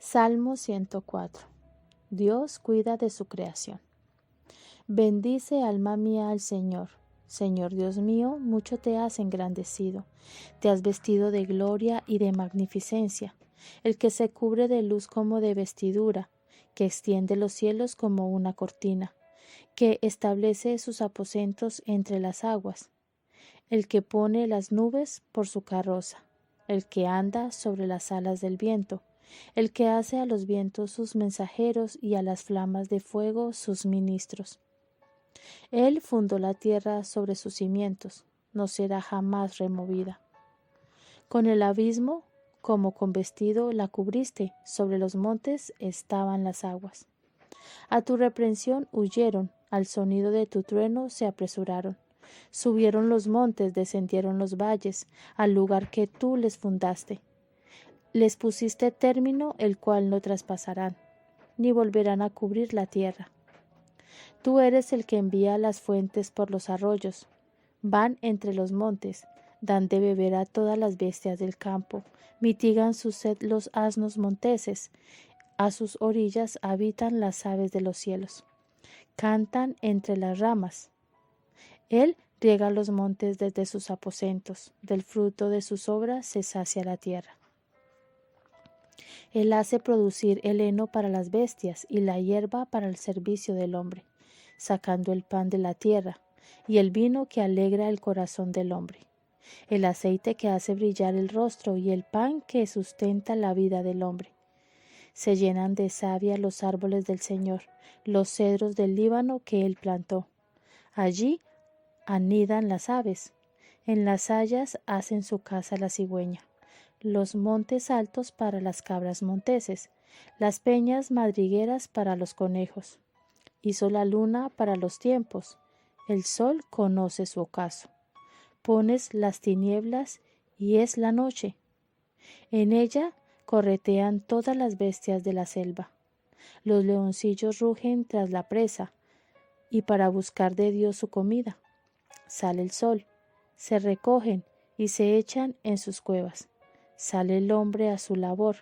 Salmo 104. Dios cuida de su creación. Bendice, alma mía, al Señor. Señor Dios mío, mucho te has engrandecido. Te has vestido de gloria y de magnificencia, el que se cubre de luz como de vestidura, que extiende los cielos como una cortina, que establece sus aposentos entre las aguas, el que pone las nubes por su carroza, el que anda sobre las alas del viento, el que hace a los vientos sus mensajeros y a las flamas de fuego sus ministros. Él fundó la tierra sobre sus cimientos, no será jamás removida. Con el abismo, como con vestido, la cubriste, sobre los montes estaban las aguas. A tu reprensión huyeron, al sonido de tu trueno se apresuraron. Subieron los montes, descendieron los valles, al lugar que tú les fundaste. Les pusiste término, el cual no traspasarán, ni volverán a cubrir la tierra. Tú eres el que envía las fuentes por los arroyos. Van entre los montes, dan de beber a todas las bestias del campo, mitigan su sed los asnos monteses, a sus orillas habitan las aves de los cielos. Cantan entre las ramas. Él riega los montes desde sus aposentos, del fruto de sus obras se sacia la tierra. Él hace producir el heno para las bestias y la hierba para el servicio del hombre, sacando el pan de la tierra y el vino que alegra el corazón del hombre, el aceite que hace brillar el rostro y el pan que sustenta la vida del hombre. Se llenan de savia los árboles del Señor, los cedros del Líbano que él plantó. Allí anidan las aves, en las hayas hacen su casa la cigüeña. Los montes altos para las cabras monteses, las peñas madrigueras para los conejos. Hizo la luna para los tiempos, el sol conoce su ocaso. Pones las tinieblas y es la noche. En ella corretean todas las bestias de la selva. Los leoncillos rugen tras la presa y para buscar de Dios su comida. Sale el sol, se recogen y se echan en sus cuevas. Sale el hombre a su labor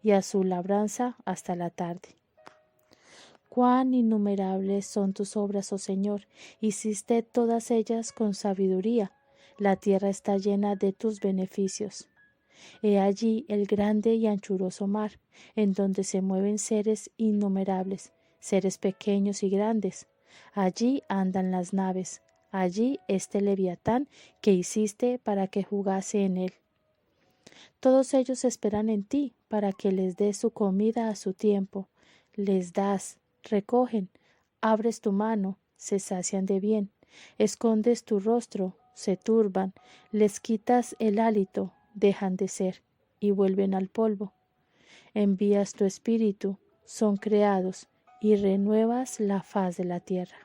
y a su labranza hasta la tarde. Cuán innumerables son tus obras, oh Señor, hiciste todas ellas con sabiduría. La tierra está llena de tus beneficios. He allí el grande y anchuroso mar, en donde se mueven seres innumerables, seres pequeños y grandes. Allí andan las naves, allí este leviatán que hiciste para que jugase en él. Todos ellos esperan en ti para que les des su comida a su tiempo. Les das, recogen, abres tu mano, se sacian de bien. Escondes tu rostro, se turban, les quitas el hálito, dejan de ser y vuelven al polvo. Envías tu espíritu, son creados y renuevas la faz de la tierra.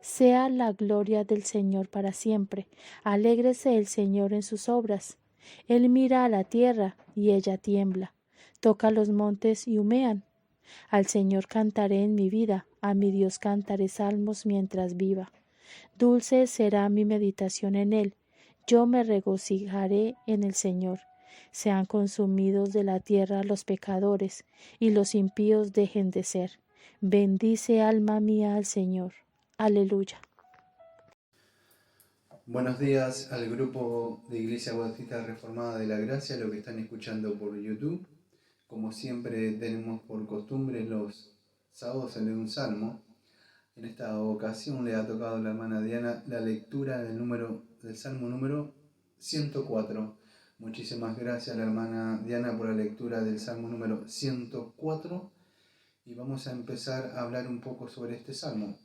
Sea la gloria del Señor para siempre. Alégrese el Señor en sus obras. Él mira a la tierra y ella tiembla. Toca los montes y humean. Al Señor cantaré en mi vida, a mi Dios cantaré salmos mientras viva. Dulce será mi meditación en él. Yo me regocijaré en el Señor. Sean consumidos de la tierra los pecadores, y los impíos dejen de ser. Bendice alma mía al Señor. Aleluya. Buenos días al grupo de Iglesia Bautista Reformada de la Gracia, lo que están escuchando por YouTube. Como siempre tenemos por costumbre los sábados leer un salmo. En esta ocasión le ha tocado a la hermana Diana la lectura del salmo número 104. Muchísimas gracias a la hermana Diana por la lectura del salmo número 104 y vamos a empezar a hablar un poco sobre este salmo.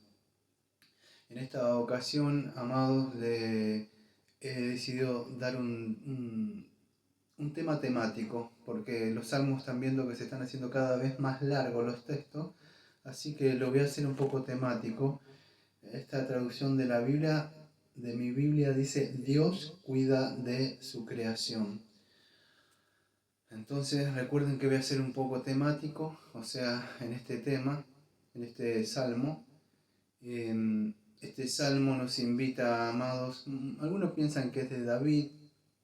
En esta ocasión, amados, he decidido dar un tema temático, porque los salmos están viendo que se están haciendo cada vez más largos los textos, así que lo voy a hacer un poco temático. Esta traducción de la Biblia, de mi Biblia, dice: Dios cuida de su creación. Entonces recuerden que voy a ser un poco temático, o sea, en este tema, en este salmo. Este salmo nos invita, amados, algunos piensan que es de David,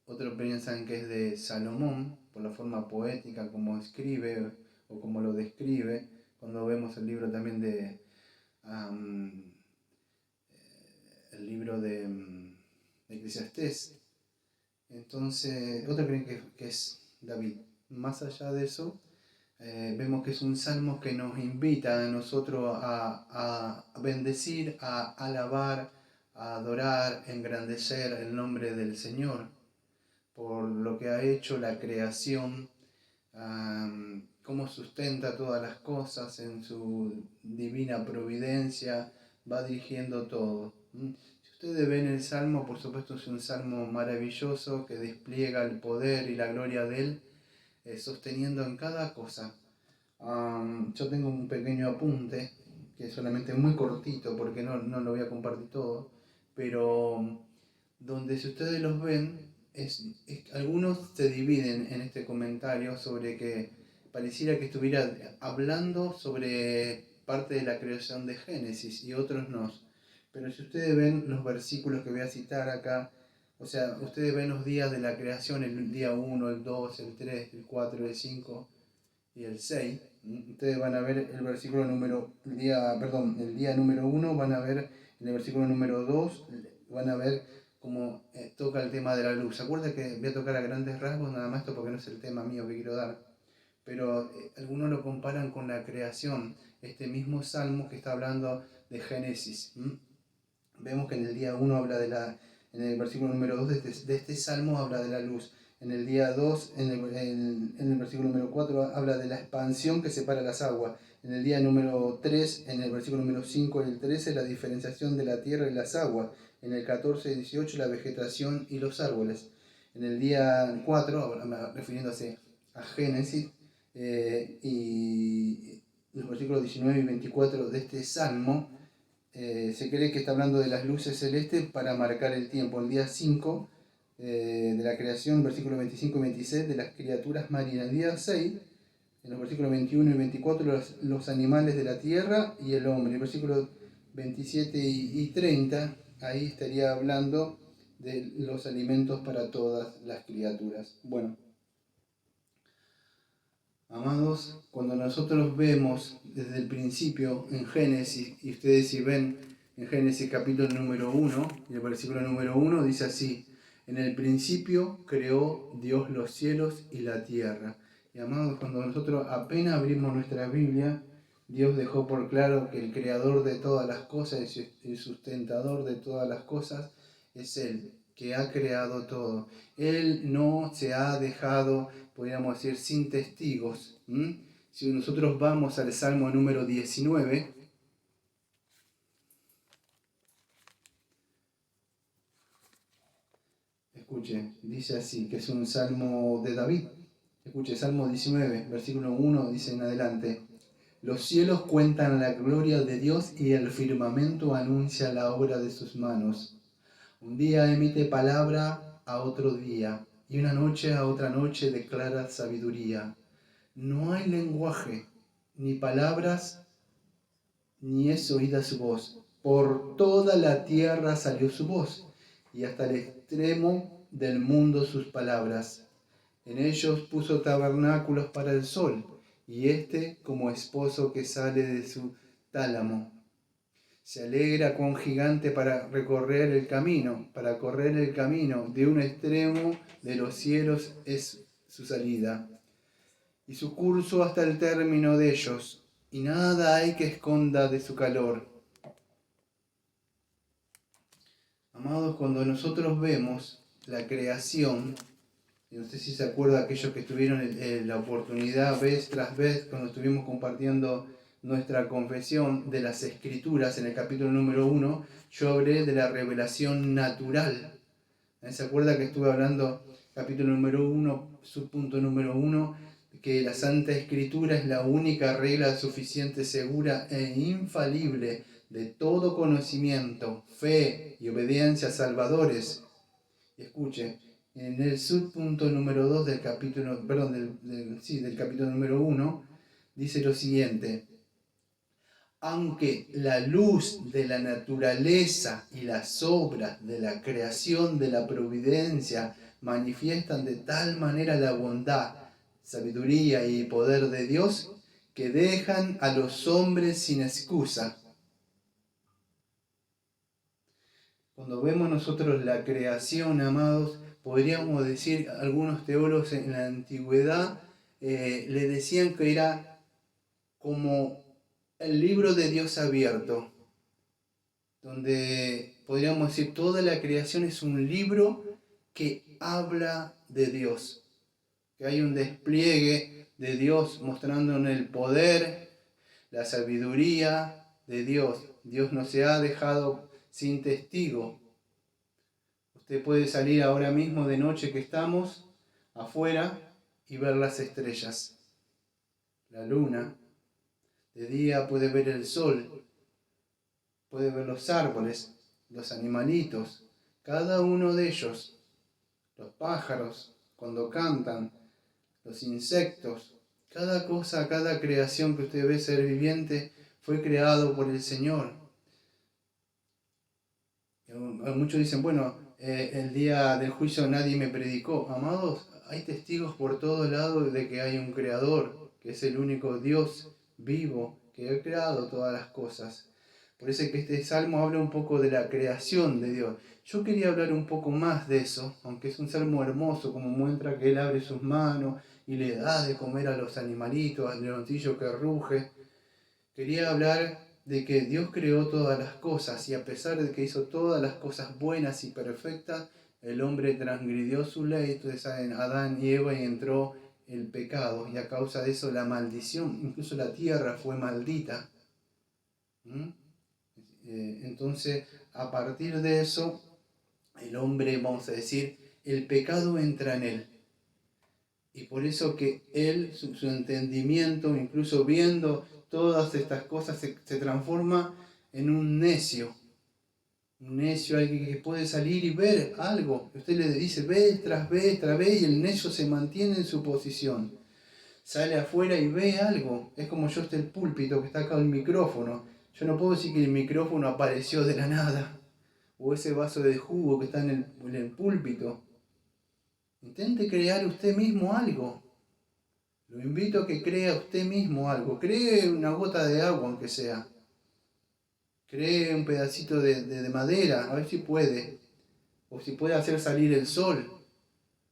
otros piensan que es de Salomón, por la forma poética como escribe o como lo describe, cuando vemos el libro también de el libro de Eclesiastés. Entonces, otros creen que es David. Más allá de eso, vemos que es un salmo que nos invita a nosotros a bendecir, a alabar, a adorar, engrandecer el nombre del Señor por lo que ha hecho la creación, cómo sustenta todas las cosas en su divina providencia, va dirigiendo todo. Si ustedes ven el salmo, por supuesto es un salmo maravilloso que despliega el poder y la gloria de Él, sosteniendo en cada cosa. Yo tengo un pequeño apunte, que es solamente muy cortito, porque no lo voy a compartir todo, pero donde si ustedes los ven, algunos se dividen en este comentario sobre que pareciera que estuviera hablando sobre parte de la creación de Génesis y otros no. Pero si ustedes ven los versículos que voy a citar acá, o sea, ustedes ven los días de la creación, el día 1, el 2, el 3, el 4, el 5 y el 6. Ustedes van a ver el versículo el día número 1, van a ver en el versículo número 2, van a ver cómo toca el tema de la luz. ¿Se acuerdan que voy a tocar a grandes rasgos nada más esto porque no es el tema mío que quiero dar? Pero algunos lo comparan con la creación, este mismo salmo que está hablando de Génesis. Vemos que en el día 1 habla en el versículo número 2 de este salmo habla de la luz. En el día 2, en el versículo número 4, habla de la expansión que separa las aguas. En el día número 3, en el versículo número 5 y el 13, la diferenciación de la tierra y las aguas. En el 14 y 18, la vegetación y los árboles. En el día 4, refiriéndose a Génesis, y los versículos 19 y 24 de este salmo, se cree que está hablando de las luces celestes para marcar el tiempo. El día 5 de la creación, versículos 25 y 26, de las criaturas marinas. El día 6, en los versículos 21 y 24, los animales de la tierra y el hombre. El versículo 27 y 30, ahí estaría hablando de los alimentos para todas las criaturas. Bueno, amados, cuando nosotros vemos desde el principio en Génesis, y ustedes si ven en Génesis capítulo número 1, y el versículo número 1 dice así: en el principio creó Dios los cielos y la tierra. Y amados, cuando nosotros apenas abrimos nuestra Biblia, Dios dejó por claro que el creador de todas las cosas y el sustentador de todas las cosas es Él, que ha creado todo. Él no se ha dejado, podríamos decir, sin testigos. Si nosotros vamos al Salmo número 19, escuche, dice así, que es un salmo de David. Escuche, Salmo 19, versículo 1, dice en adelante: los cielos cuentan la gloria de Dios y el firmamento anuncia la obra de sus manos. Un día emite palabra a otro día, y una noche a otra noche declara sabiduría. No hay lenguaje, ni palabras, ni es oída su voz. Por toda la tierra salió su voz, y hasta el extremo del mundo sus palabras. En ellos puso tabernáculos para el sol, y éste como esposo que sale de su tálamo. Se alegra con gigante para correr el camino. De un extremo de los cielos es su salida, y su curso hasta el término de ellos, y nada hay que esconda de su calor. Amados, cuando nosotros vemos la creación, y no sé si se acuerdan aquellos que tuvieron la oportunidad vez tras vez, cuando estuvimos compartiendo nuestra confesión de las Escrituras en el capítulo número 1, yo hablé de la revelación natural. ¿Se acuerda que estuve hablando, capítulo número 1, subpunto número 1, que la Santa Escritura es la única regla suficiente, segura e infalible de todo conocimiento, fe y obediencia salvadores? Y escuche, en el subpunto número 2 del capítulo, del capítulo número 1, dice lo siguiente: aunque la luz de la naturaleza y las obras de la creación de la providencia manifiestan de tal manera la bondad, sabiduría y poder de Dios que dejan a los hombres sin excusa. Cuando vemos nosotros la creación, amados, podríamos decir, algunos teólogos en la antigüedad le decían que era como el libro de Dios abierto, donde podríamos decir toda la creación es un libro que habla de Dios, que hay un despliegue de Dios mostrándonos el poder, la sabiduría de Dios. Dios no se ha dejado sin testigo. Usted puede salir ahora mismo de noche que estamos afuera y ver las estrellas, la luna. De día puede ver el sol, puede ver los árboles, los animalitos, cada uno de ellos, los pájaros cuando cantan, los insectos, cada cosa, cada creación que usted ve ser viviente fue creado por el Señor. Muchos dicen, bueno, el día del juicio nadie me predicó. Amados, hay testigos por todos lados de que hay un creador, que es el único Dios vivo que ha creado todas las cosas. Por eso es que este salmo habla un poco de la creación de Dios. Yo quería hablar un poco más de eso, aunque es un salmo hermoso, como muestra que Él abre sus manos y le da de comer a los animalitos, al leoncillo que ruge. Quería hablar de que Dios creó todas las cosas y a pesar de que hizo todas las cosas buenas y perfectas, el hombre transgredió su ley. Ustedes saben, Adán y Eva, y entró el pecado y a causa de eso la maldición. Incluso la tierra fue maldita. Entonces, a partir de eso, el hombre, vamos a decir, el pecado entra en él. Y por eso que él, su entendimiento, incluso viendo todas estas cosas, se transforma en un necio. Un necio, alguien que puede salir y ver algo. Usted le dice, ve tras vez, y el necio se mantiene en su posición. Sale afuera y ve algo. Es como yo el púlpito que está acá, el micrófono. Yo no puedo decir que el micrófono apareció de la nada. O ese vaso de jugo que está en el púlpito. Intente crear usted mismo algo. Lo invito a que crea usted mismo algo. Cree una gota de agua, aunque sea. Cree un pedacito de madera, a ver si puede. O si puede hacer salir el sol.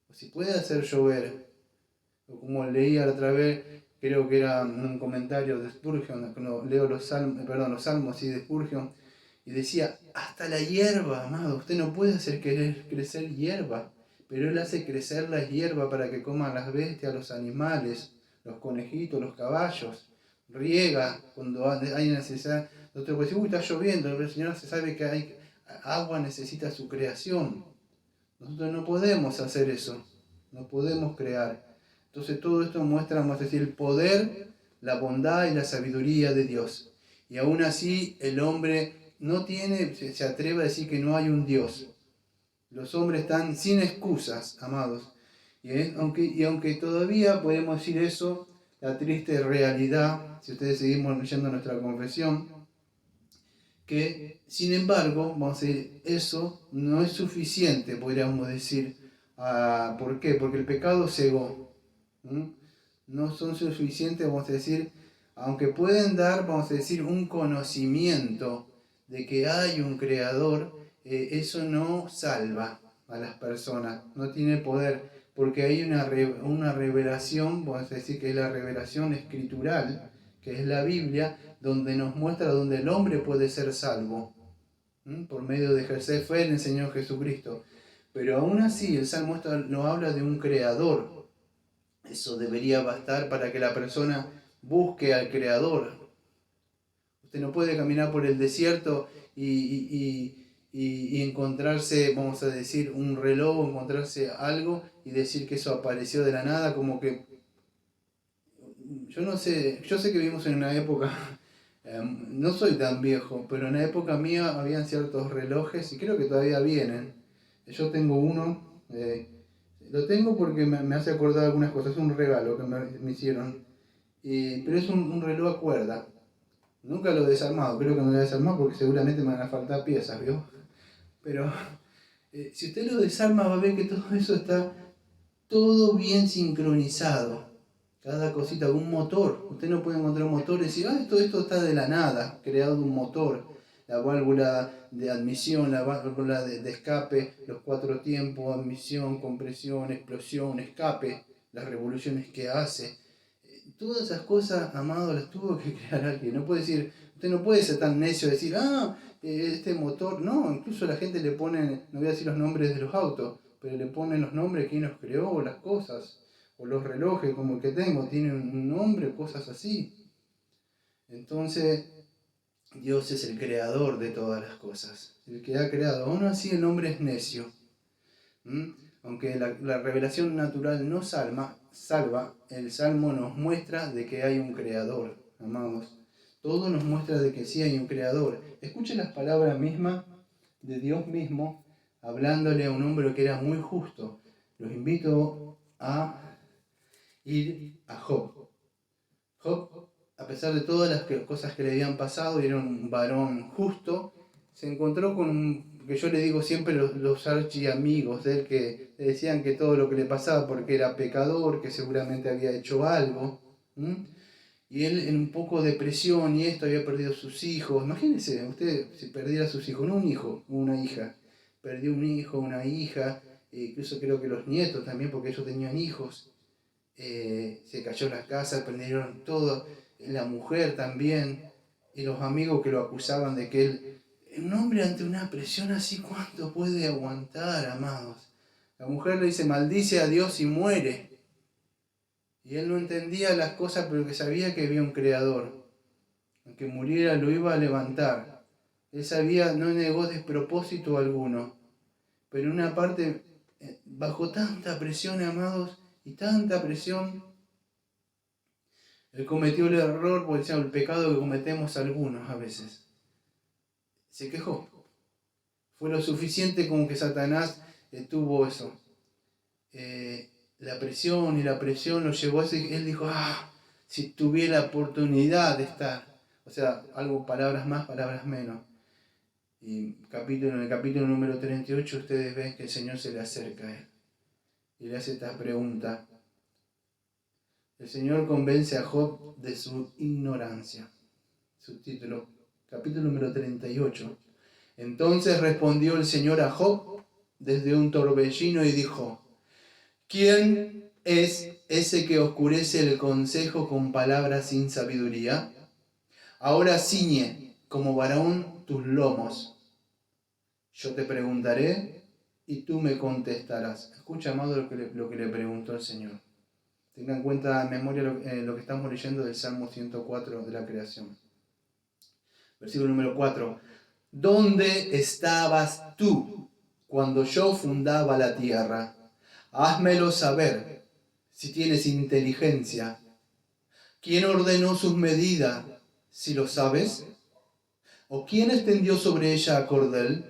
O si puede hacer llover. O como leía la otra vez, creo que era un comentario de Spurgeon, cuando leo los salmos de Spurgeon, y decía, hasta la hierba, amado, usted no puede hacer crecer hierba, pero Él hace crecer la hierba para que coman las bestias, los animales, los conejitos, los caballos. Riega cuando hay necesidad. Otro puede decir, está lloviendo, pero el Señor se sabe que agua necesita su creación. Nosotros no podemos hacer eso, no podemos crear. Entonces todo esto muestra, vamos a decir, el poder, la bondad y la sabiduría de Dios. Y aún así el hombre no se atreve a decir que no hay un Dios. Los hombres están sin excusas, amados. Y aunque todavía podemos decir eso, la triste realidad, si ustedes seguimos leyendo nuestra confesión, que sin embargo, vamos a decir, eso no es suficiente, podríamos decir. ¿Por qué? Porque el pecado cegó. No son suficientes, vamos a decir, aunque pueden dar, vamos a decir, un conocimiento de que hay un creador, eso no salva a las personas, no tiene poder, porque hay una revelación, vamos a decir que es la revelación escritural, que es la Biblia, donde nos muestra donde el hombre puede ser salvo, por medio de ejercer fe en el Señor Jesucristo. Pero aún así el Salmo no habla de un creador. Eso debería bastar para que la persona busque al creador. Usted no puede caminar por el desierto y encontrarse, vamos a decir, un reloj, encontrarse algo y decir que eso apareció de la nada, como que... Yo no sé, yo sé que vivimos en una época, no soy tan viejo, pero en la época mía habían ciertos relojes y creo que todavía vienen. Yo tengo uno, lo tengo porque me hace acordar algunas cosas, es un regalo que me hicieron, pero es un reloj a cuerda. Nunca lo he desarmado, creo que no lo he desarmado porque seguramente me van a faltar piezas, ¿vio? Pero si usted lo desarma va a ver que todo eso está todo bien sincronizado. Cada cosita, un motor. Usted no puede encontrar un motor y decir, esto está de la nada, creado un motor. La válvula de admisión, la válvula de escape, los 4 tiempos, admisión, compresión, explosión, escape, las revoluciones que hace. Todas esas cosas, amado, las tuvo que crear alguien. No puede decir, usted no puede ser tan necio de decir, este motor. No, incluso la gente le pone, no voy a decir los nombres de los autos, pero le ponen los nombres de quién los creó, las cosas. O los relojes como el que tengo, tienen un nombre, cosas así. Entonces, Dios es el creador de todas las cosas. El que ha creado. Aún así el hombre es necio. Aunque la revelación natural no salva, el Salmo nos muestra de que hay un creador, amados. Todo nos muestra de que sí hay un creador. Escuchen las palabras mismas de Dios mismo, hablándole a un hombre que era muy justo. Los invito a ir a Job. Job, a pesar de todas las cosas que le habían pasado, y era un varón justo, se encontró con que yo le digo siempre los archiamigos de él, que le decían que todo lo que le pasaba porque era pecador, que seguramente había hecho algo. Y él en un poco de depresión y esto, había perdido sus hijos. Imagínense, usted si perdiera a sus hijos, no un hijo, una hija. Perdió un hijo, una hija, incluso creo que los nietos también, porque ellos tenían hijos. Se cayó la casa, perdieron todo, la mujer también, y los amigos que lo acusaban de que él, un hombre ante una presión así, ¿cuánto puede aguantar, amados? La mujer le dice, maldice a Dios y muere. Y él no entendía las cosas, pero que sabía que había un creador. Aunque muriera lo iba a levantar. Él sabía, no negó despropósito alguno. Pero en una parte, bajo tanta presión, amados, y tanta presión, él cometió el error, por ejemplo, el pecado que cometemos algunos a veces. Se quejó. Fue lo suficiente como que Satanás tuvo eso. La presión y la presión lo llevó a eso, y él dijo, si tuviera oportunidad de estar. O sea, algo, palabras más, palabras menos. Y en el capítulo número 38 ustedes ven que el Señor se le acerca a él. Y le hace esta pregunta. El Señor convence a Job de su ignorancia. Subtítulo, capítulo número 38. Entonces respondió el Señor a Job desde un torbellino y dijo, ¿quién es ese que oscurece el consejo con palabras sin sabiduría? Ahora ciñe como varón tus lomos. Yo te preguntaré y tú me contestarás. Escucha, amado, lo que le preguntó el Señor. Tenga en cuenta en memoria lo que estamos leyendo del Salmo 104 de la creación. Versículo número 4. ¿Dónde estabas tú cuando yo fundaba la tierra? Házmelo saber, si tienes inteligencia. ¿Quién ordenó sus medidas, si lo sabes? ¿O quién extendió sobre ella a cordel?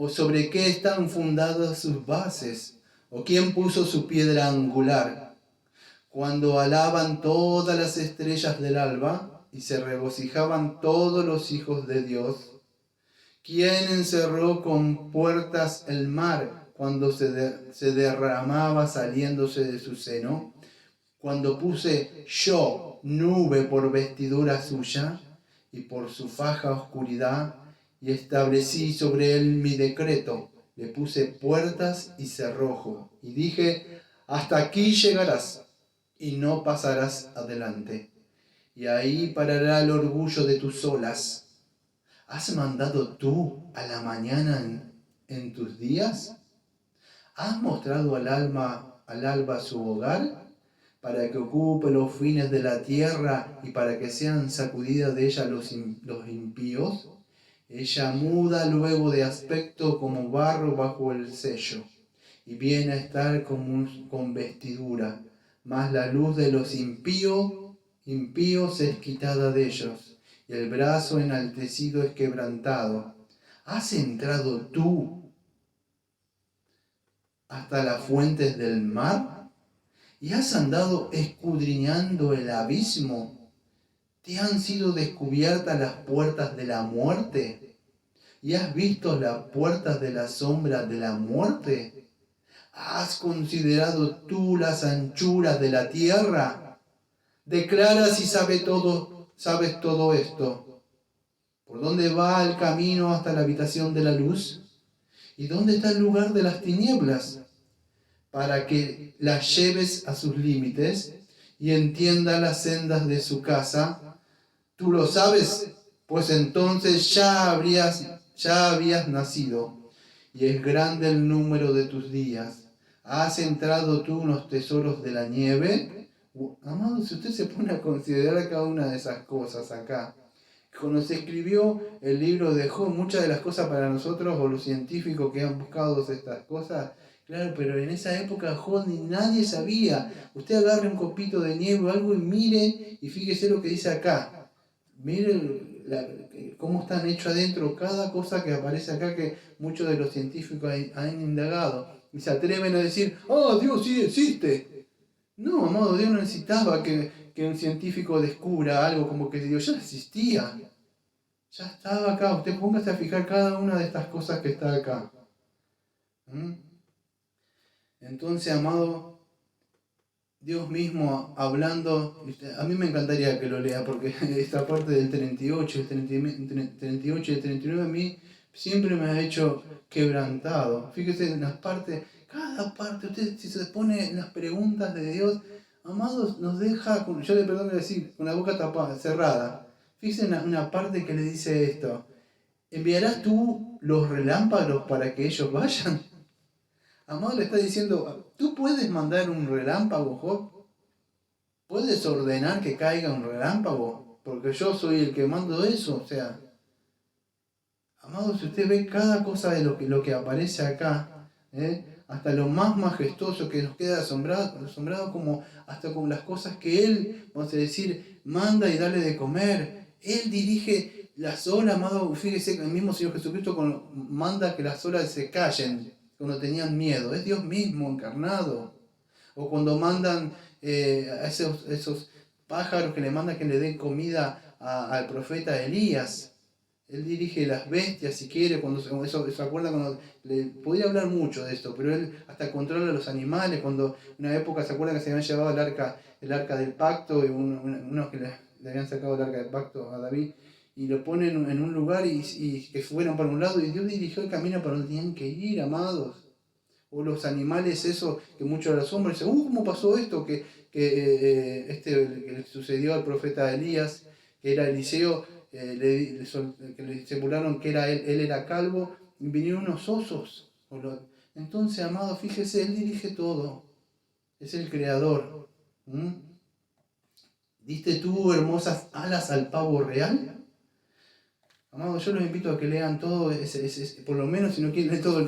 ¿O sobre qué están fundadas sus bases? ¿O quién puso su piedra angular? Cuando alaban todas las estrellas del alba y se regocijaban todos los hijos de Dios. ¿Quién encerró con puertas el mar cuando se derramaba saliéndose de su seno? Cuando puse yo nube por vestidura suya y por su faja oscuridad, y establecí sobre él mi decreto, le puse puertas y cerrojo, y dije, hasta aquí llegarás y no pasarás adelante, y ahí parará el orgullo de tus olas. ¿Has mandado tú a la mañana en tus días? ¿Has mostrado al alba su hogar, para que ocupe los fines de la tierra y para que sean sacudidas de ella los impíos? Ella muda luego de aspecto como barro bajo el sello, y viene a estar con vestidura, mas la luz de los impíos es quitada de ellos, y el brazo enaltecido es quebrantado. ¿Has entrado tú hasta las fuentes del mar? ¿Y has andado escudriñando el abismo? ¿Te han sido descubiertas las puertas de la muerte? ¿Y has visto las puertas de la sombra de la muerte? ¿Has considerado tú las anchuras de la tierra? Declara si sabes todo esto. ¿Por dónde va el camino hasta la habitación de la luz? ¿Y dónde está el lugar de las tinieblas? Para que las lleves a sus límites y entienda las sendas de su casa. ¿Tú lo sabes? Pues entonces ya habías nacido, y es grande el número de tus días. ¿Has entrado tú en los tesoros de la nieve? Amado, si usted se pone a considerar cada una de esas cosas acá, cuando se escribió el libro de Job, muchas de las cosas para nosotros, o los científicos que han buscado estas cosas, claro, pero en esa época Job ni nadie sabía. Usted agarre un copito de nieve o algo y mire, y fíjese lo que dice acá. Mire cómo están hechos adentro cada cosa que aparece acá, que muchos de los científicos han indagado. Y se atreven a decir, ¡oh, Dios sí existe! No, amado, Dios no necesitaba que un científico descubra algo, como que Dios ya existía. Ya estaba acá. Usted póngase a fijar cada una de estas cosas que está acá. Entonces, amado, Dios mismo hablando, a mí me encantaría que lo lea, porque esta parte del 38, el 38 y el 39 a mí siempre me ha hecho quebrantado. Fíjese en las partes, cada parte, usted si se pone en las preguntas de Dios, amados, nos deja, yo le perdono decir, con la boca tapada, cerrada. Fíjese en una parte que le dice esto: ¿enviarás tú los relámpagos para que ellos vayan? Amado, le está diciendo, ¿tú puedes mandar un relámpago, Job? ¿Puedes ordenar que caiga un relámpago? Porque yo soy el que mando eso. O sea, amado, si usted ve cada cosa de lo que aparece acá, hasta lo más majestuoso, que nos queda asombrado como hasta con las cosas que Él, vamos a decir, manda y dale de comer. Él dirige las olas, amado. Fíjese que el mismo Señor Jesucristo manda que las olas se callen cuando tenían miedo. Es Dios mismo encarnado. O cuando mandan a esos pájaros que le mandan que le den comida al profeta Elías. Él dirige las bestias si quiere, cuando se acuerda cuando podría hablar mucho de esto, pero él hasta controla los animales. Cuando una época se acuerda que se habían llevado el arca del pacto, y unos que le habían sacado el arca del pacto a David, y lo ponen en un lugar y que fueron para un lado, y Dios dirigió el camino para donde tenían que ir, amados. O los animales, eso que muchos de los hombres dicen, ¿cómo pasó esto? Que le sucedió al profeta Elías, que era Eliseo, que le simularon que él era calvo, y vinieron unos osos. Entonces, amado, fíjese, Él dirige todo, es el creador. ¿Diste tú hermosas alas al pavo real? Amado, yo los invito a que lean todo, por lo menos si no quieren leer todo.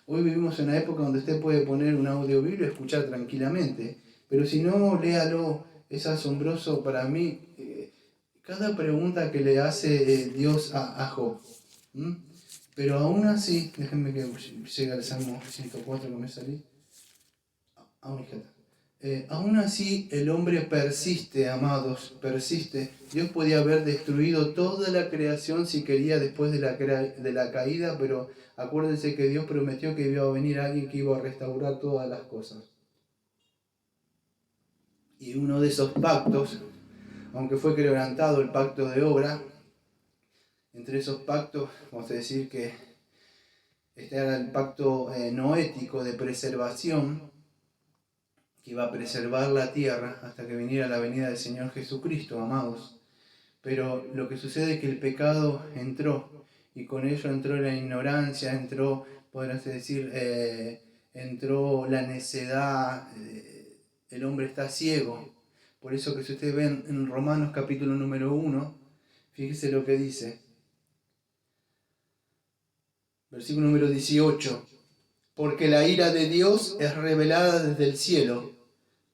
Hoy vivimos en una época donde usted puede poner un audio biblia y escuchar tranquilamente, pero si no, léalo, es asombroso para mí. Cada pregunta que le hace Dios a Job. Pero aún así, déjenme que llegue al Salmo 104 que me salí. Aún así el hombre persiste, amados, persiste. Dios podía haber destruido toda la creación si quería después de la caída, pero acuérdense que Dios prometió que iba a venir alguien que iba a restaurar todas las cosas. Y uno de esos pactos, aunque fue quebrantado el pacto de obra, entre esos pactos, vamos a decir que este era el pacto noético de preservación, que iba a preservar la tierra hasta que viniera la venida del Señor Jesucristo, amados. Pero lo que sucede es que el pecado entró, y con ello entró la ignorancia, entró, podrás decir, entró la necedad, el hombre está ciego. Por eso que si ustedes ven en Romanos capítulo número 1, fíjese lo que dice. Versículo número 18. Porque la ira de Dios es revelada desde el cielo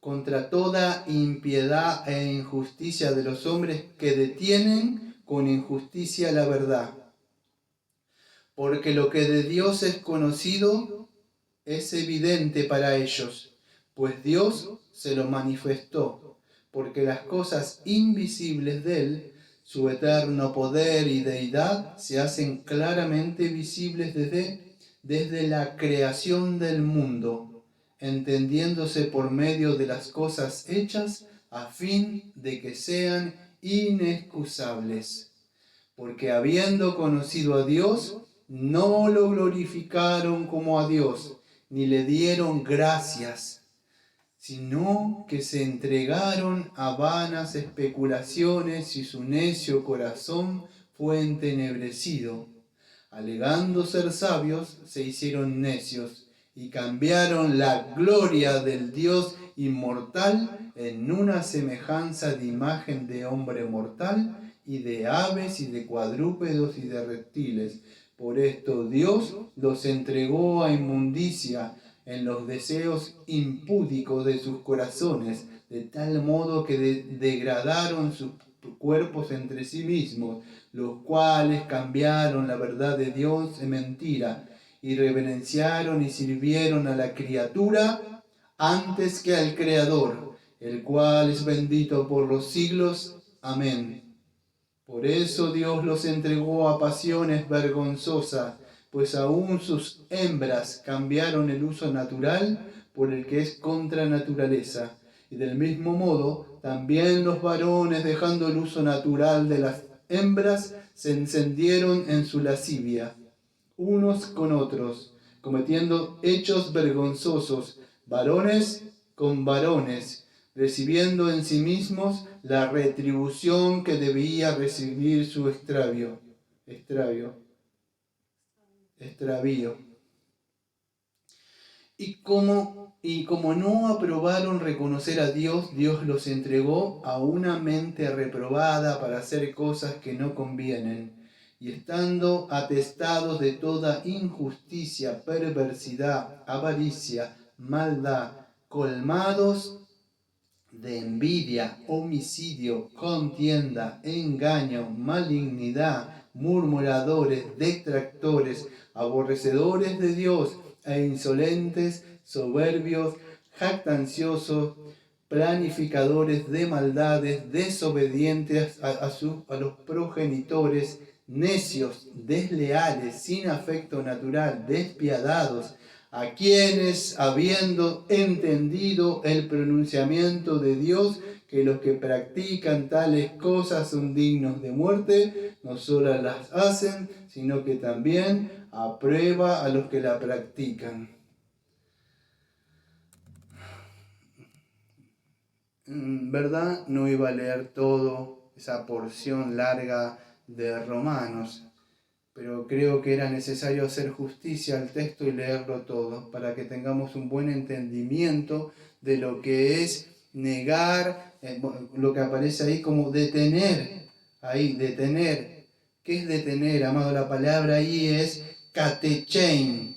contra toda impiedad e injusticia de los hombres que detienen con injusticia la verdad. Porque lo que de Dios es conocido es evidente para ellos, pues Dios se lo manifestó, porque las cosas invisibles de Él, su eterno poder y deidad, se hacen claramente visibles desde desde la creación del mundo, entendiéndose por medio de las cosas hechas, a fin de que sean inexcusables. Porque habiendo conocido a Dios, no lo glorificaron como a Dios, ni le dieron gracias, sino que se entregaron a vanas especulaciones y su necio corazón fue entenebrecido. Alegando ser sabios, se hicieron necios y cambiaron la gloria del Dios inmortal en una semejanza de imagen de hombre mortal y de aves y de cuadrúpedos y de reptiles. Por esto Dios los entregó a inmundicia en los deseos impúdicos de sus corazones, de tal modo que degradaron sus cuerpos entre sí mismos, los cuales cambiaron la verdad de Dios en mentira, y reverenciaron y sirvieron a la criatura antes que al Creador, el cual es bendito por los siglos. Amén. Por eso Dios los entregó a pasiones vergonzosas, pues aún sus hembras cambiaron el uso natural por el que es contra naturaleza. Y del mismo modo, también los varones, dejando el uso natural de las hembras, se encendieron en su lascivia, unos con otros, cometiendo hechos vergonzosos, varones con varones, recibiendo en sí mismos la retribución que debía recibir su extravío. Y como no aprobaron reconocer a Dios, Dios los entregó a una mente reprobada para hacer cosas que no convienen. Y estando atestados de toda injusticia, perversidad, avaricia, maldad, colmados de envidia, homicidio, contienda, engaño, malignidad, murmuradores, detractores, aborrecedores de Dios, e insolentes, soberbios, jactanciosos, planificadores de maldades, desobedientes a los progenitores, necios, desleales, sin afecto natural, despiadados, a quienes, habiendo entendido el pronunciamiento de Dios, que los que practican tales cosas son dignos de muerte, no solo las hacen, sino que también aprueba a los que la practican. En verdad no iba a leer todo esa porción larga de Romanos, pero creo que era necesario hacer justicia al texto y leerlo todo para que tengamos un buen entendimiento de lo que es negar, lo que aparece ahí como detener. ¿Qué es detener, amado? La palabra ahí es katechein.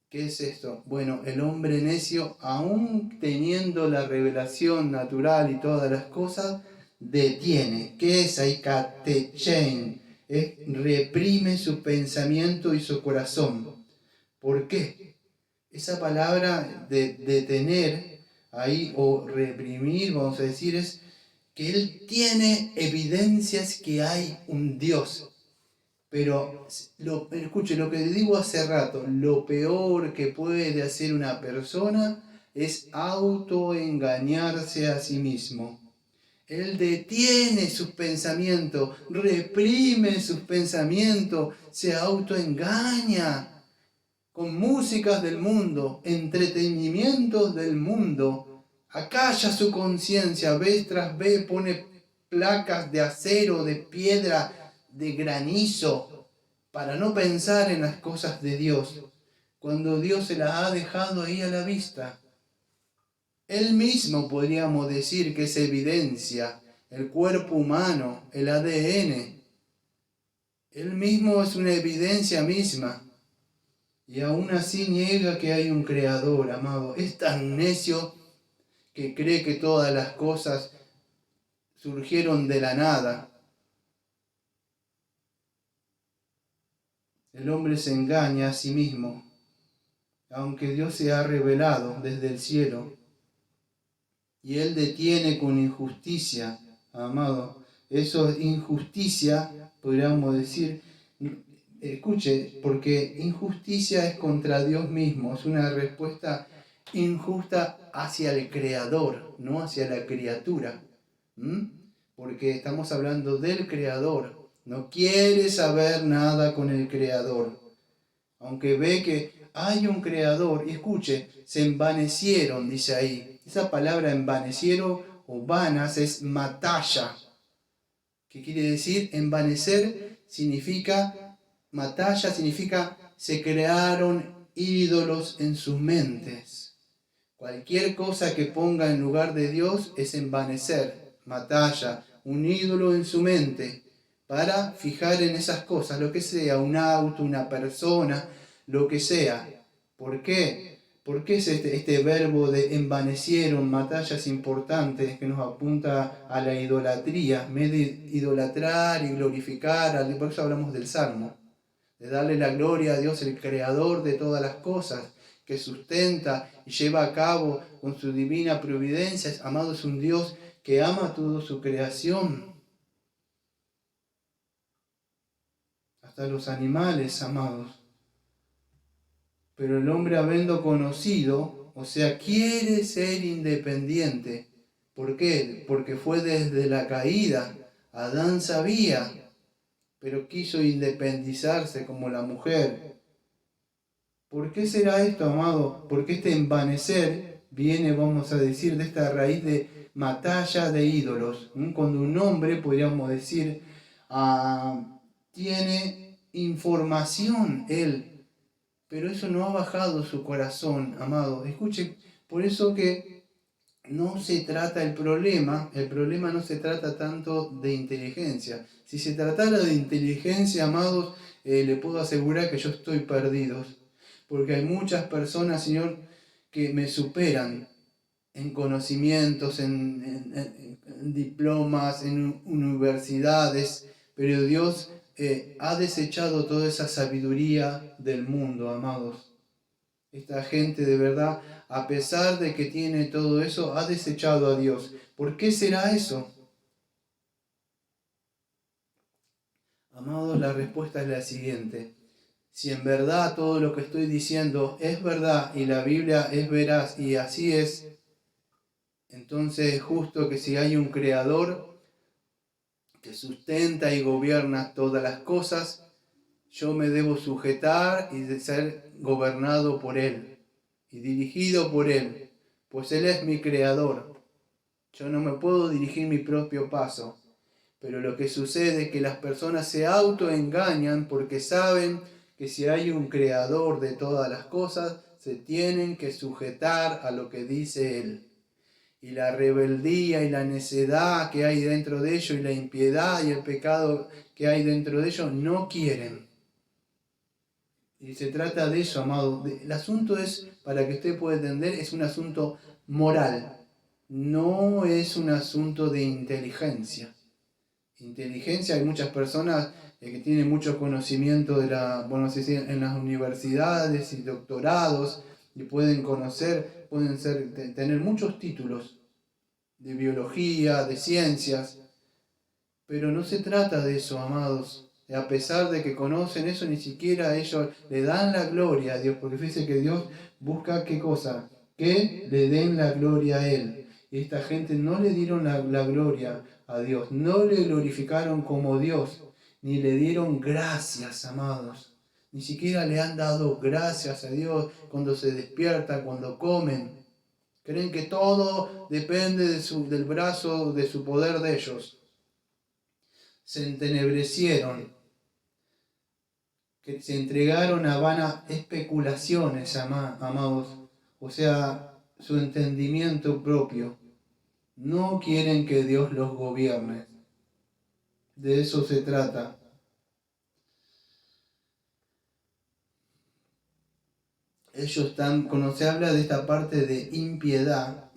¿Qué es esto? Bueno, el hombre necio, aún teniendo la revelación natural y todas las cosas, detiene. ¿Qué es ahí? Katechein. Reprime su pensamiento y su corazón. ¿Por qué? Esa palabra de detener ahí o reprimir, vamos a decir, es que él tiene evidencias que hay un Dios. Pero escuche, lo que digo hace rato, lo peor que puede hacer una persona es autoengañarse a sí mismo. Él detiene sus pensamientos, reprime sus pensamientos, se autoengaña con músicas del mundo, entretenimientos del mundo. Acalla su conciencia, vez tras vez pone placas de acero, de piedra, de granizo, para no pensar en las cosas de Dios, cuando Dios se las ha dejado ahí a la vista. Él mismo podríamos decir que es evidencia, el cuerpo humano, el ADN. Él mismo es una evidencia misma. Y aún así niega que hay un creador, amado. Es tan necio que cree que todas las cosas surgieron de la nada. El hombre se engaña a sí mismo, aunque Dios se ha revelado desde el cielo. Y Él detiene con injusticia, amado. Eso es injusticia, podríamos decir, Escuche, porque injusticia es contra Dios mismo, es una respuesta injusta hacia el Creador, no hacia la criatura. Porque estamos hablando del Creador. No quiere saber nada con el Creador. Aunque ve que hay un Creador, y escuche, se envanecieron, dice ahí. Esa palabra envanecieron o vanas es matalla. ¿Qué quiere decir? Envanecer significa, matalla significa se crearon ídolos en sus mentes. Cualquier cosa que ponga en lugar de Dios es envanecer, matalla, un ídolo en su mente, para fijar en esas cosas, lo que sea, un auto, una persona, lo que sea. ¿Por qué? ¿Por qué es este verbo de envanecieron? Matalla es importante, que nos apunta a la idolatría, en vez de idolatrar y glorificar, por eso hablamos del Salmo, de darle la gloria a Dios, el creador de todas las cosas, que sustenta y lleva a cabo con su divina providencia. Amado, es un Dios que ama toda su creación, hasta los animales, amados. Pero el hombre, habiendo conocido, o sea, quiere ser independiente. ¿Por qué? Porque fue desde la caída. Adán sabía, pero quiso independizarse como la mujer. ¿Por qué será esto, amado? Porque este envanecer viene, vamos a decir, de esta raíz de matalla de ídolos. Cuando un hombre, podríamos decir, tiene información, él, pero eso no ha bajado su corazón, amado. Escuche, por eso que no se trata el problema no se trata tanto de inteligencia. Si se tratara de inteligencia, amados, le puedo asegurar que yo estoy perdido. Porque hay muchas personas, Señor, que me superan en conocimientos, en diplomas, en universidades, pero Dios ha desechado toda esa sabiduría del mundo, amados. Esta gente de verdad, a pesar de que tiene todo eso, ha desechado a Dios. ¿Por qué será eso? Amados, la respuesta es la siguiente. Si en verdad todo lo que estoy diciendo es verdad y la Biblia es veraz y así es, entonces es justo que si hay un creador que sustenta y gobierna todas las cosas, yo me debo sujetar y de ser gobernado por Él y dirigido por Él, pues Él es mi creador. Yo no me puedo dirigir mi propio paso, pero lo que sucede es que las personas se autoengañan porque saben que si hay un creador de todas las cosas, se tienen que sujetar a lo que dice Él. Y la rebeldía y la necedad que hay dentro de ellos y la impiedad y el pecado que hay dentro de ellos no quieren. Y se trata de eso, amado. El asunto es, para que usted pueda entender, es un asunto moral. No es un asunto de inteligencia. Inteligencia, hay muchas personas que tienen mucho conocimiento de en las universidades y doctorados y pueden conocer, tener muchos títulos de biología, de ciencias, pero no se trata de eso, amados. A pesar de que conocen eso, ni siquiera ellos le dan la gloria a Dios, porque fíjense que Dios busca ¿qué cosa? Que le den la gloria a Él. Y esta gente no le dieron la gloria a Dios, no le glorificaron como Dios, ni le dieron gracias, amados. Ni siquiera le han dado gracias a Dios cuando se despiertan, cuando comen. Creen que todo depende del brazo, de su poder de ellos. Se entenebrecieron, que se entregaron a vanas especulaciones, amados. O sea, su entendimiento propio. No quieren que Dios los gobierne. De eso se trata. Ellos están, cuando se habla de esta parte de impiedad,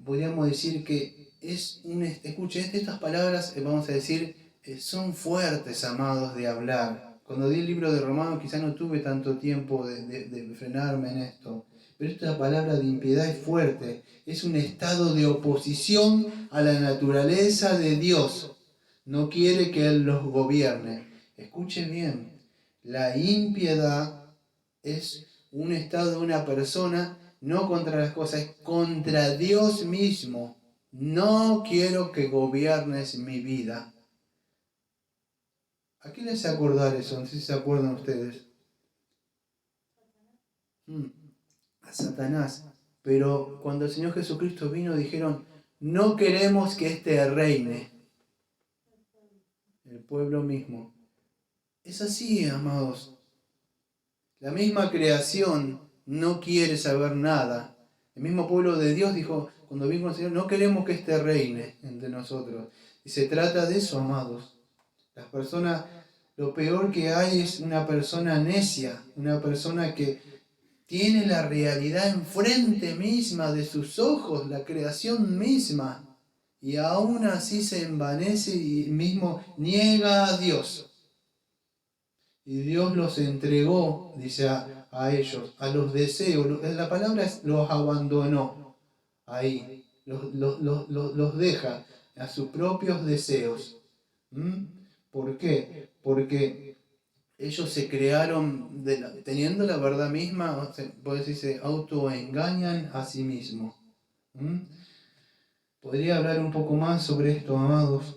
podríamos decir que escuchen, estas palabras, vamos a decir, son fuertes, amados, de hablar. Cuando di el libro de Romanos quizás no tuve tanto tiempo de frenarme en esto. Pero esta palabra de impiedad es fuerte. Es un estado de oposición a la naturaleza de Dios. No quiere que Él los gobierne. Escuchen bien. La impiedad es un estado de una persona, no contra las cosas, es contra Dios mismo. No quiero que gobiernes mi vida. ¿A qué les hace acordar eso? No sé si se acuerdan ustedes. A Satanás. Pero cuando el Señor Jesucristo vino, dijeron, no queremos que éste reine. El pueblo mismo. Es así, amados. La misma creación no quiere saber nada. El mismo pueblo de Dios dijo, cuando vino el Señor, no queremos que éste reine entre nosotros. Y se trata de eso, amados. Las personas, lo peor que hay es una persona necia, una persona que tiene la realidad enfrente misma de sus ojos, la creación misma, y aún así se envanece y mismo niega a Dios. Y Dios los entregó, dice a ellos, a los deseos. La palabra es los abandonó ahí, los deja a sus propios deseos. ¿Por qué? Porque ellos se crearon, teniendo la verdad misma, puede decir, se autoengañan a sí mismos. Podría hablar un poco más sobre esto, amados.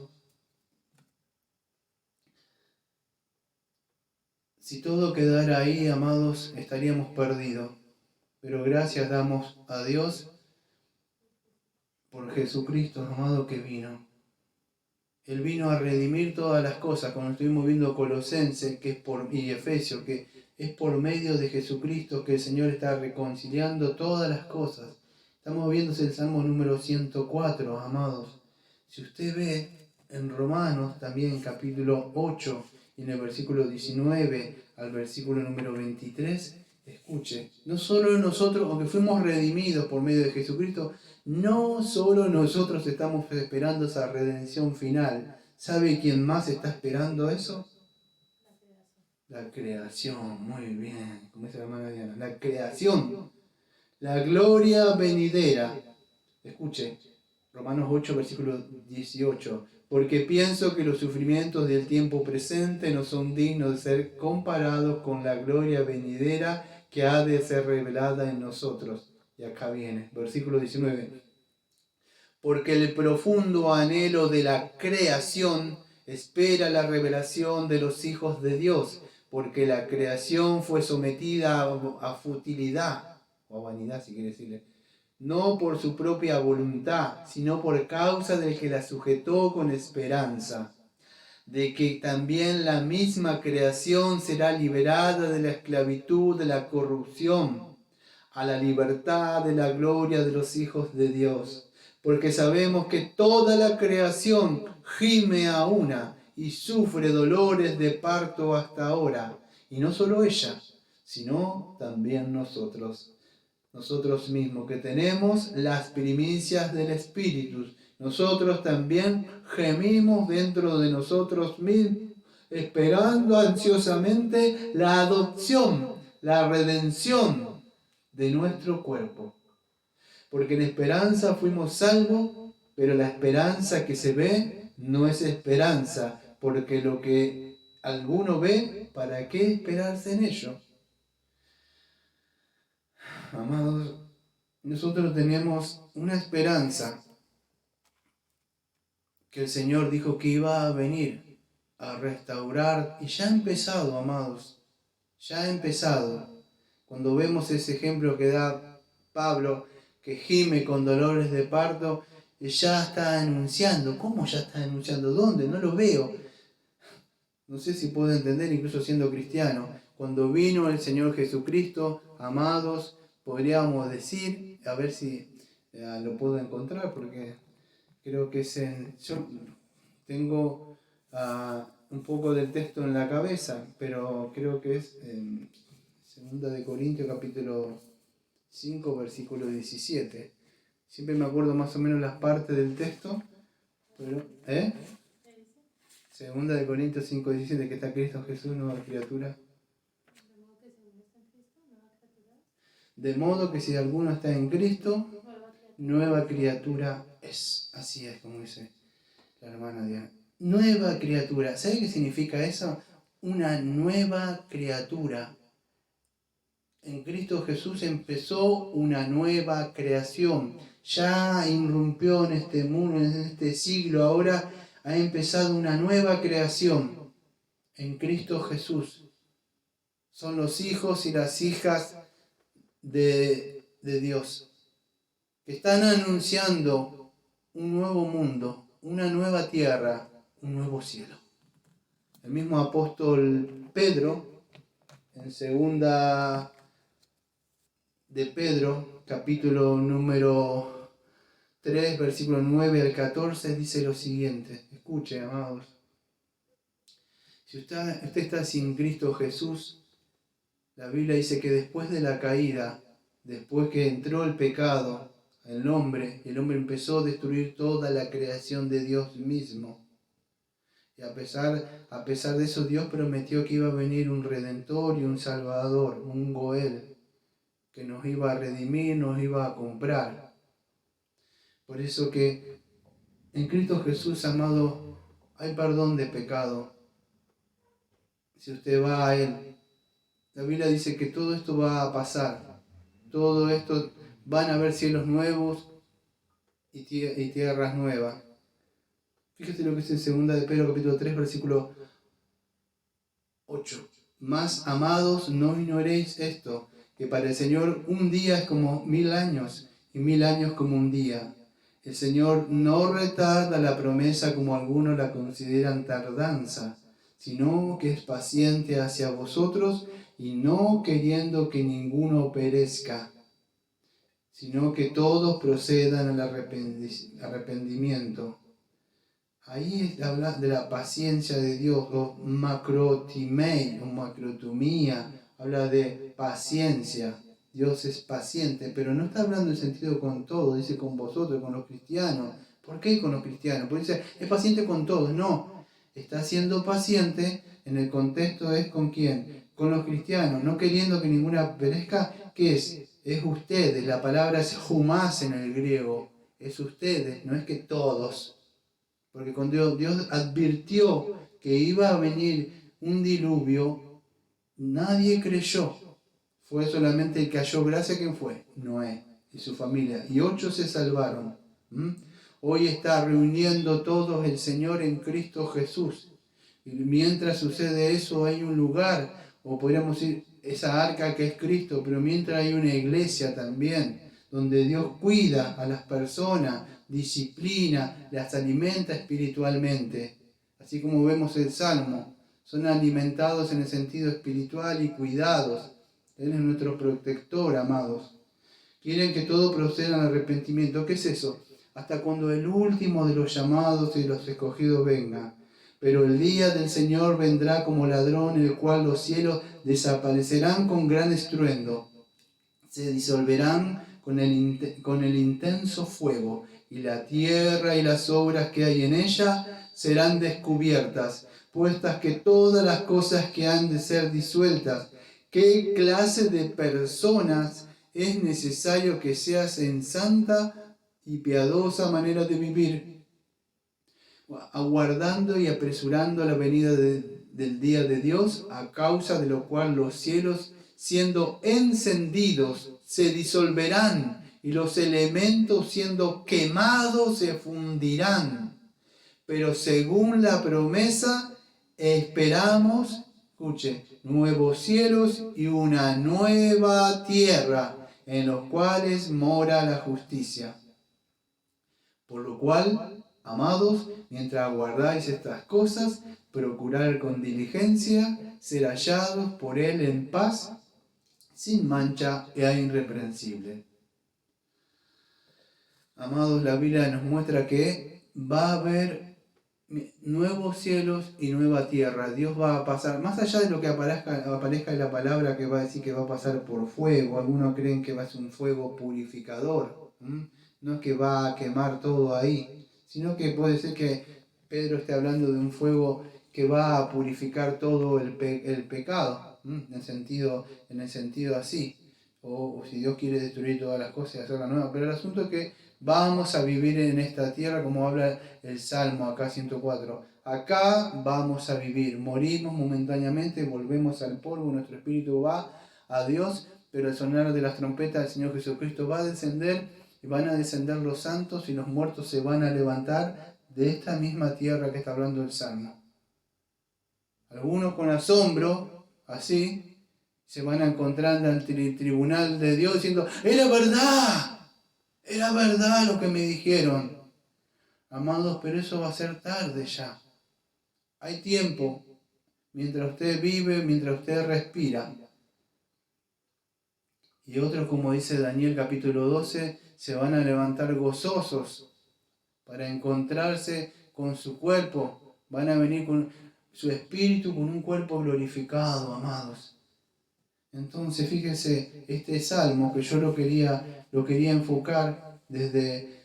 Si todo quedara ahí, amados, estaríamos perdidos. Pero gracias damos a Dios por Jesucristo, amado, que vino. Él vino a redimir todas las cosas, como estuvimos viendo Colosenses y Efesios, que es por medio de Jesucristo que el Señor está reconciliando todas las cosas. Estamos viendo el Salmo número 104, amados. Si usted ve en Romanos, también capítulo 8, y en el versículo 19 al versículo número 23, escuche, no solo nosotros, aunque fuimos redimidos por medio de Jesucristo, no solo nosotros estamos esperando esa redención final. ¿Sabe quién más está esperando eso? La creación, muy bien, como dice la hermana Diana, la creación, la gloria venidera. Escuche, Romanos 8, versículo 18. Porque pienso que los sufrimientos del tiempo presente no son dignos de ser comparados con la gloria venidera que ha de ser revelada en nosotros. Y acá viene, versículo 19. Porque el profundo anhelo de la creación espera la revelación de los hijos de Dios, porque la creación fue sometida a futilidad, o a vanidad si quiere decirle, no por su propia voluntad, sino por causa del que la sujetó con esperanza, de que también la misma creación será liberada de la esclavitud, de la corrupción, a la libertad de la gloria de los hijos de Dios. Porque sabemos que toda la creación gime a una y sufre dolores de parto hasta ahora. Y no solo ella, sino también nosotros mismos, que tenemos las primicias del Espíritu. Nosotros también gemimos dentro de nosotros mismos, esperando ansiosamente la adopción, la redención de nuestro cuerpo. Porque en esperanza fuimos salvos, pero la esperanza que se ve no es esperanza, porque lo que alguno ve, ¿para qué esperarse en ello? Amados, nosotros tenemos una esperanza que el Señor dijo que iba a venir a restaurar, y ya ha empezado, amados, ya ha empezado. Cuando vemos ese ejemplo que da Pablo, que gime con dolores de parto, ya está anunciando. ¿Cómo ya está anunciando? ¿Dónde? No lo veo. No sé si puedo entender, incluso siendo cristiano. Cuando vino el Señor Jesucristo, amados, podríamos decir, a ver si lo puedo encontrar, porque creo que es yo tengo un poco del texto en la cabeza, pero creo que es en 2 de Corintios capítulo 5, versículo 17. Siempre me acuerdo más o menos las partes del texto, pero, 2 de Corintios 5, 17, que está Cristo Jesús, nueva criatura. De modo que si alguno está en Cristo, nueva criatura es. Así es como dice la hermana Diana. Nueva criatura. ¿Sabe qué significa eso? una nueva criatura. En Cristo Jesús empezó una nueva creación. Ya irrumpió en este mundo, en este siglo, ahora ha empezado una nueva creación en Cristo Jesús. Son los hijos y las hijas de Dios, que están anunciando un nuevo mundo, una nueva tierra, un nuevo cielo. El mismo apóstol Pedro, en segunda de Pedro, capítulo número 3, versículo 9 al 14, dice lo siguiente. Escuchen, amados. Si usted está sin Cristo Jesús, la Biblia dice que después de la caída, después que entró el pecado, el hombre empezó a destruir toda la creación de Dios mismo. Y a pesar de eso, Dios prometió que iba a venir un Redentor y un Salvador, un Goel, que nos iba a redimir, nos iba a comprar. Por eso que en Cristo Jesús, amado, hay perdón de pecado. Si usted va a Él, la Biblia dice que todo esto va a pasar. Todo esto, van a haber cielos nuevos y tierras nuevas. Fíjate lo que dice en 2 de Pedro capítulo 3, versículo 8. Más amados, no ignoréis esto, que para el Señor un día es como 1000 años, y 1000 años como un día. El Señor no retarda la promesa como algunos la consideran tardanza, sino que es paciente hacia vosotros, y no queriendo que ninguno perezca, sino que todos procedan al arrepentimiento. Ahí habla de la paciencia de Dios, o macrotimei, o macrotumía, habla de paciencia. Dios es paciente, pero no está hablando en sentido con todo, dice con vosotros, con los cristianos. ¿Por qué con los cristianos? Porque dice, es paciente con todos. No, está siendo paciente en el contexto es con quién, con los cristianos, no queriendo que ninguna perezca. ¿Qué es? Es ustedes, la palabra es humás en el griego, es ustedes, no es que todos. Porque cuando Dios advirtió que iba a venir un diluvio, nadie creyó. Fue solamente el que halló gracia. ¿Quién fue? Noé y su familia. Y 8 se salvaron. Hoy está reuniendo todos el Señor en Cristo Jesús. Y mientras sucede eso hay un lugar, o podríamos decir esa arca que es Cristo, pero mientras hay una iglesia también, donde Dios cuida a las personas, disciplina, las alimenta espiritualmente. Así como vemos el Salmo, son alimentados en el sentido espiritual y cuidados. Él es nuestro protector, amados. Quieren que todo proceda al arrepentimiento. ¿Qué es eso? Hasta cuando el último de los llamados y los escogidos venga. Pero el día del Señor vendrá como ladrón, en el cual los cielos desaparecerán con gran estruendo. Se disolverán con el intenso fuego, y la tierra y las obras que hay en ella serán descubiertas, puestas que todas las cosas que han de ser disueltas. ¿Qué clase de personas es necesario que seas en santa y piadosa manera de vivir, aguardando y apresurando la venida del día de Dios, a causa de lo cual los cielos, siendo encendidos, se disolverán, y los elementos, siendo quemados, se fundirán? Pero según la promesa, esperamos, escuche, nuevos cielos y una nueva tierra, en los cuales mora la justicia. Por lo cual, amados, mientras aguardáis estas cosas, procurad con diligencia ser hallados por Él en paz, sin mancha e irreprensible. Amados, la Biblia nos muestra que va a haber nuevos cielos y nueva tierra. Dios va a pasar, más allá de lo que aparezca en la palabra que va a decir que va a pasar por fuego. Algunos creen que va a ser un fuego purificador. No es que va a quemar todo ahí, sino que puede ser que Pedro esté hablando de un fuego que va a purificar todo el pecado, en el sentido así. O si Dios quiere destruir todas las cosas y hacerlas nuevas. Pero el asunto es que Vamos a vivir en esta tierra como habla el Salmo acá 104. Acá vamos a vivir, morimos momentáneamente, volvemos al polvo, nuestro espíritu va a Dios, pero al sonar de las trompetas del Señor Jesucristo va a descender y van a descender los santos y los muertos se van a levantar de esta misma tierra que está hablando el Salmo. Algunos con asombro, así, se van a encontrar ante el tribunal de Dios diciendo, era verdad lo que me dijeron. Amados, pero eso va a ser tarde ya. Hay tiempo, mientras usted vive, mientras usted respira. Y otros, como dice Daniel capítulo 12, se van a levantar gozosos para encontrarse con su cuerpo. Van a venir con su espíritu, con un cuerpo glorificado, amados. Entonces, fíjense, este salmo que yo lo quería enfocar desde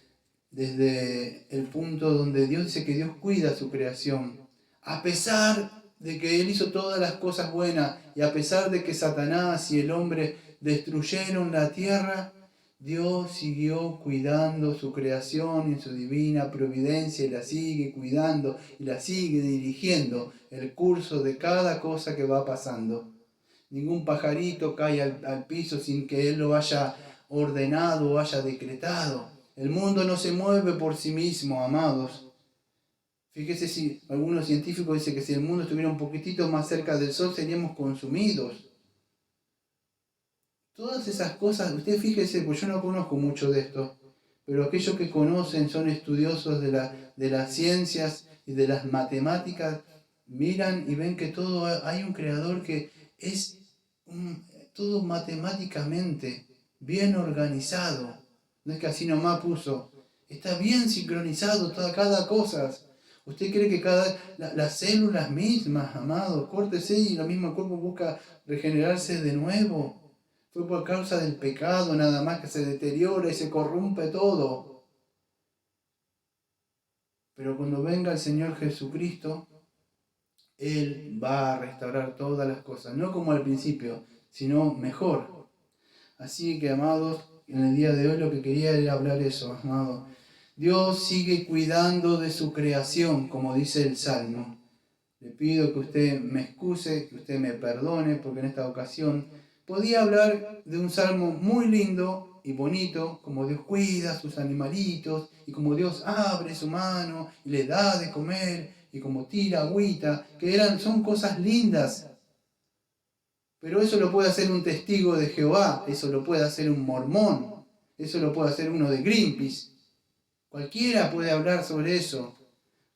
el punto donde Dios dice que Dios cuida su creación. A pesar de que Él hizo todas las cosas buenas y a pesar de que Satanás y el hombre destruyeron la tierra, Dios siguió cuidando su creación en su divina providencia y la sigue cuidando y la sigue dirigiendo el curso de cada cosa que va pasando. Ningún pajarito cae al piso sin que Él lo haya ordenado o haya decretado. El mundo no se mueve por sí mismo, amados. Fíjese si algunos científicos dicen que si el mundo estuviera un poquitito más cerca del Sol seríamos consumidos. Todas esas cosas, usted fíjese, pues yo no conozco mucho de esto, pero aquellos que conocen son estudiosos de las ciencias y de las matemáticas, miran y ven que todo hay un creador que es todo matemáticamente bien organizado. No es que así nomás puso. Está bien sincronizado cada cosa. ¿Usted cree que las células mismas, amado, córtese y lo mismo el cuerpo busca regenerarse de nuevo? Fue por causa del pecado nada más que se deteriora y se corrompe todo. Pero cuando venga el Señor Jesucristo, Él va a restaurar todas las cosas. No como al principio, sino mejor. Así que, amados, en el día de hoy lo que quería era hablar eso, amados. Dios sigue cuidando de su creación, como dice el Salmo. Le pido que usted me excuse, que usted me perdone, porque en esta ocasión podía hablar de un salmo muy lindo y bonito, como Dios cuida a sus animalitos, y como Dios abre su mano y le da de comer, y como tira agüita, son cosas lindas. Pero eso lo puede hacer un testigo de Jehová, eso lo puede hacer un mormón, eso lo puede hacer uno de Greenpeace. Cualquiera puede hablar sobre eso.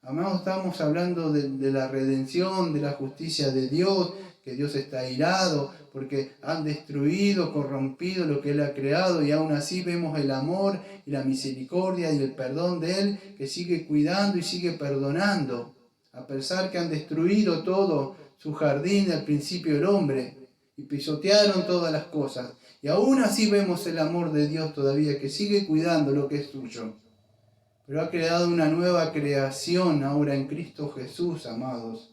Amados, estamos hablando de la redención, de la justicia de Dios, que Dios está airado porque han destruido, corrompido lo que Él ha creado y aún así vemos el amor y la misericordia y el perdón de Él que sigue cuidando y sigue perdonando. A pesar que han destruido todo su jardín al principio el hombre y pisotearon todas las cosas. Y aún así vemos el amor de Dios todavía que sigue cuidando lo que es suyo. Pero ha creado una nueva creación ahora en Cristo Jesús, amados.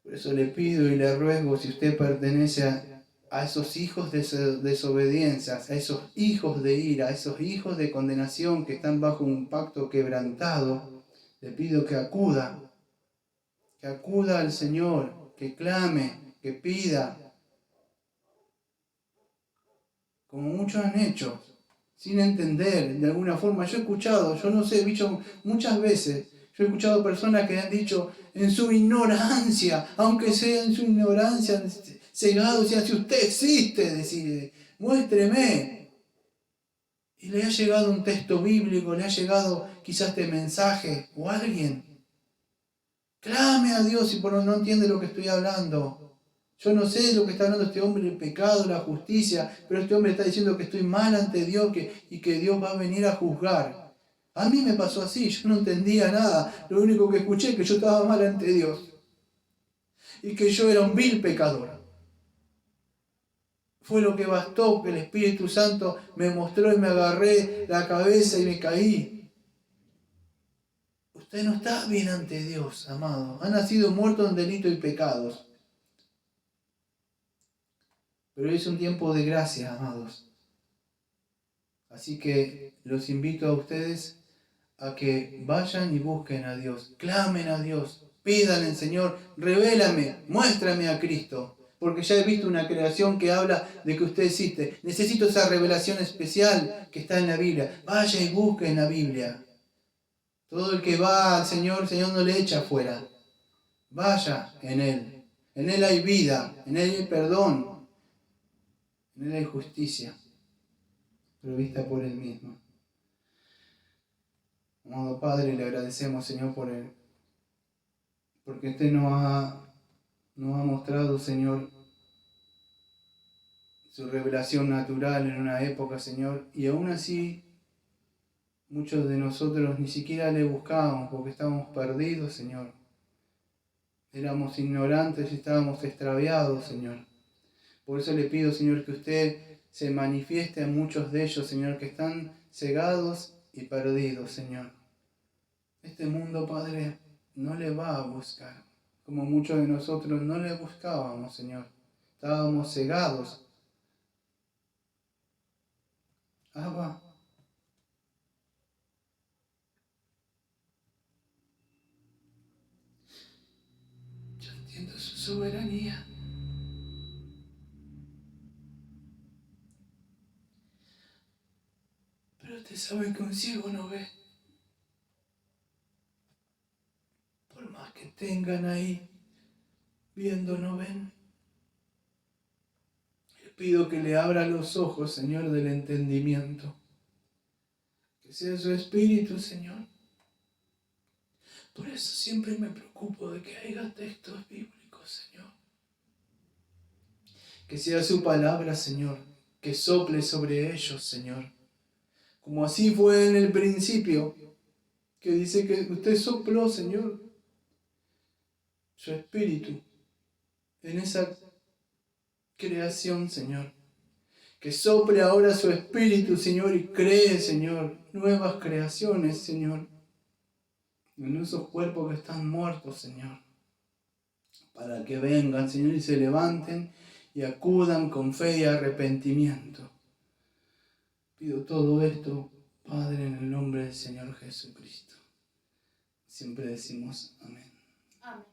Por eso le pido y le ruego, si usted pertenece a esos hijos de desobediencia, a esos hijos de ira, a esos hijos de condenación que están bajo un pacto quebrantado, le pido que acuda al Señor, que clame, que pida, como muchos han hecho, sin entender de alguna forma. Yo he escuchado, yo no sé, he dicho muchas veces, yo he escuchado personas que han dicho en su ignorancia, aunque sea en su ignorancia, cegados, si usted existe, decir, muéstreme. Y le ha llegado un texto bíblico, le ha llegado quizás este mensaje, o alguien. Clame a Dios y no entiende lo que estoy hablando. Yo no sé lo que está hablando este hombre, el pecado, la justicia, pero este hombre está diciendo que estoy mal ante Dios y que Dios va a venir a juzgar. A mí me pasó así, yo no entendía nada. Lo único que escuché es que yo estaba mal ante Dios y que yo era un vil pecador. Fue lo que bastó que el Espíritu Santo me mostró y me agarré la cabeza y me caí. Usted no está bien ante Dios, amado. Ha nacido muerto en delitos y pecados. Pero es un tiempo de gracia, amados. Así que los invito a ustedes a que vayan y busquen a Dios, clamen a Dios, pídanle, Señor, revélame, muéstrame a Cristo, porque ya he visto una creación que habla de que usted existe. Necesito esa revelación especial que está en la Biblia. Vaya y busque en la Biblia. Todo el que va al Señor, el Señor no le echa afuera. Vaya en Él. En Él hay vida, en Él hay perdón, en Él hay justicia, provista por Él mismo. Amado Padre, le agradecemos, Señor, porque usted nos ha mostrado, Señor, su revelación natural en una época, Señor, y aún así muchos de nosotros ni siquiera le buscábamos porque estábamos perdidos, Señor. Éramos ignorantes y estábamos extraviados, Señor. Por eso le pido, Señor, que usted se manifieste a muchos de ellos, Señor, que están cegados y perdidos, Señor. Este mundo, Padre, no le va a buscar, como muchos de nosotros no le buscábamos, Señor. Estábamos cegados. Abba, yo entiendo su soberanía. Pero usted sabe que un ciego no ve. Por más que tengan ahí, viendo no ven. Le pido que le abra los ojos, Señor, del entendimiento. Que sea su espíritu, Señor. Por eso siempre me preocupo de que haya textos bíblicos, Señor. Que sea su palabra, Señor, que sople sobre ellos, Señor. Como así fue en el principio, que dice que usted sopló, Señor, su espíritu en esa creación, Señor. Que sople ahora su espíritu, Señor, y cree, Señor, nuevas creaciones, Señor, en esos cuerpos que están muertos, Señor, para que vengan, Señor, y se levanten y acudan con fe y arrepentimiento. Pido todo esto, Padre, en el nombre del Señor Jesucristo. Siempre decimos amén. Amén.